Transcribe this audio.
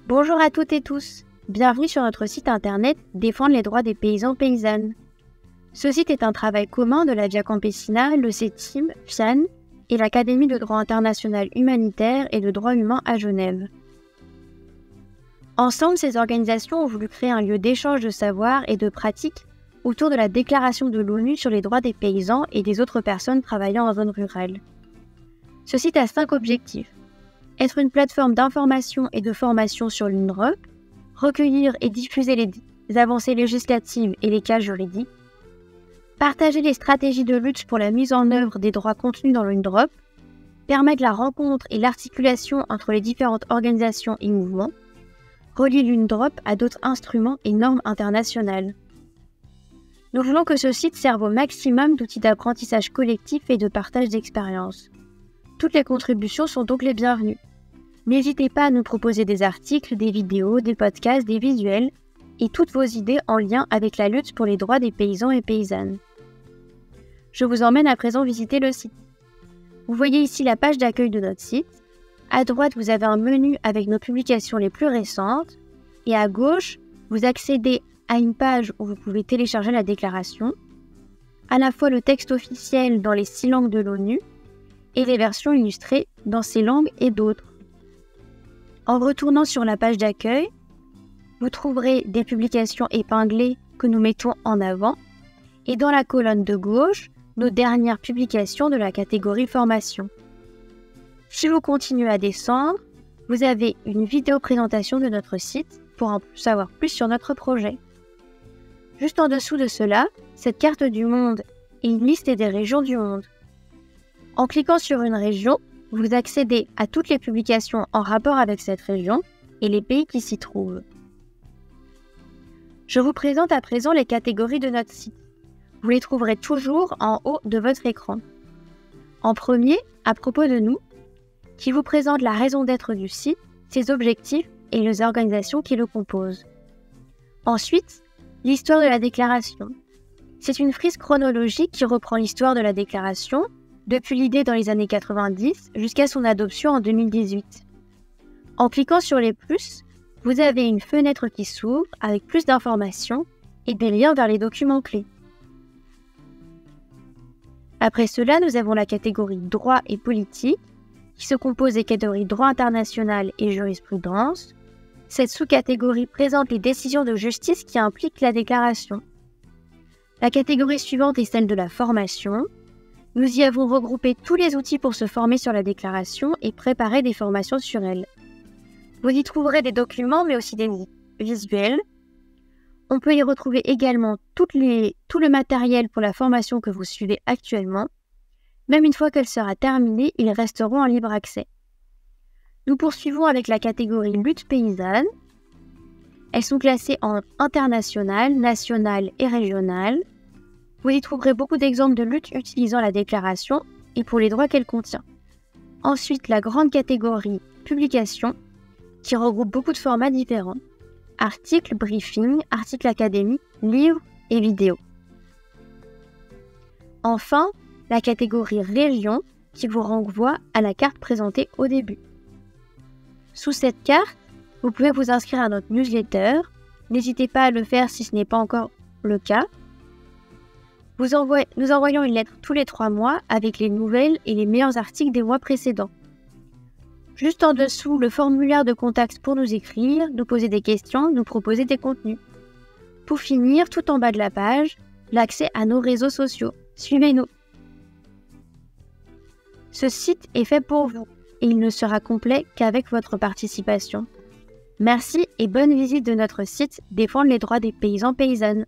Bonjour à toutes et tous, bienvenue sur notre site internet Défendre les droits des paysans paysannes. Ce site est un travail commun de la Via Campesina, le CETIM, FIAN et l'Académie de droit international humanitaire et de droit humain à Genève. Ensemble, ces organisations ont voulu créer un lieu d'échange de savoir et de pratiques autour de la déclaration de l'ONU sur les droits des paysans et des autres personnes travaillant en zone rurale. Ce site a 5 objectifs. Être une plateforme d'information et de formation sur l'UNDROP, recueillir et diffuser les avancées législatives et les cas juridiques, partager les stratégies de lutte pour la mise en œuvre des droits contenus dans l'UNDROP, permettre la rencontre et l'articulation entre les différentes organisations et mouvements, relier l'UNDROP à d'autres instruments et normes internationales. Nous voulons que ce site serve au maximum d'outils d'apprentissage collectif et de partage d'expériences. Toutes les contributions sont donc les bienvenues. N'hésitez pas à nous proposer des articles, des vidéos, des podcasts, des visuels et toutes vos idées en lien avec la lutte pour les droits des paysans et paysannes. Je vous emmène à présent visiter le site. Vous voyez ici la page d'accueil de notre site. À droite, vous avez un menu avec nos publications les plus récentes et à gauche, vous accédez à une page où vous pouvez télécharger la déclaration, à la fois le texte officiel dans les 6 langues de l'ONU et les versions illustrées dans ces langues et d'autres. En retournant sur la page d'accueil, vous trouverez des publications épinglées que nous mettons en avant et dans la colonne de gauche, nos dernières publications de la catégorie formation. Si vous continuez à descendre, vous avez une vidéo présentation de notre site pour en savoir plus sur notre projet. Juste en dessous de cela, cette carte du monde et une liste des régions du monde. En cliquant sur une région, vous accédez à toutes les publications en rapport avec cette région et les pays qui s'y trouvent. Je vous présente à présent les catégories de notre site. Vous les trouverez toujours en haut de votre écran. En premier, à propos de nous, qui vous présente la raison d'être du site, ses objectifs et les organisations qui le composent. Ensuite, l'histoire de la déclaration. C'est une frise chronologique qui reprend l'histoire de la déclaration, depuis l'idée dans les années 90 jusqu'à son adoption en 2018. En cliquant sur les plus, vous avez une fenêtre qui s'ouvre avec plus d'informations et des liens vers les documents clés. Après cela, nous avons la catégorie droit et politique, qui se compose des catégories droit international et jurisprudence. Cette sous-catégorie présente les décisions de justice qui impliquent la déclaration. La catégorie suivante est celle de la formation. Nous y avons regroupé tous les outils pour se former sur la déclaration et préparer des formations sur elle. Vous y trouverez des documents mais aussi des visuels. On peut y retrouver également tout le matériel pour la formation que vous suivez actuellement. Même une fois qu'elle sera terminée, ils resteront en libre accès. Nous poursuivons avec la catégorie lutte paysanne. Elles sont classées en international, national et régional. Vous y trouverez beaucoup d'exemples de luttes utilisant la déclaration et pour les droits qu'elle contient. Ensuite, la grande catégorie publication qui regroupe beaucoup de formats différents. Articles, briefings, articles académiques, livres et vidéos. Enfin, la catégorie région qui vous renvoie à la carte présentée au début. Sous cette carte, vous pouvez vous inscrire à notre newsletter. N'hésitez pas à le faire si ce n'est pas encore le cas. Nous envoyons une lettre tous les 3 mois avec les nouvelles et les meilleurs articles des mois précédents. Juste en dessous, le formulaire de contact pour nous écrire, nous poser des questions, nous proposer des contenus. Pour finir, tout en bas de la page, l'accès à nos réseaux sociaux. Suivez-nous. Ce site est fait pour vous et il ne sera complet qu'avec votre participation. Merci et bonne visite de notre site Défendre les droits des paysans paysannes.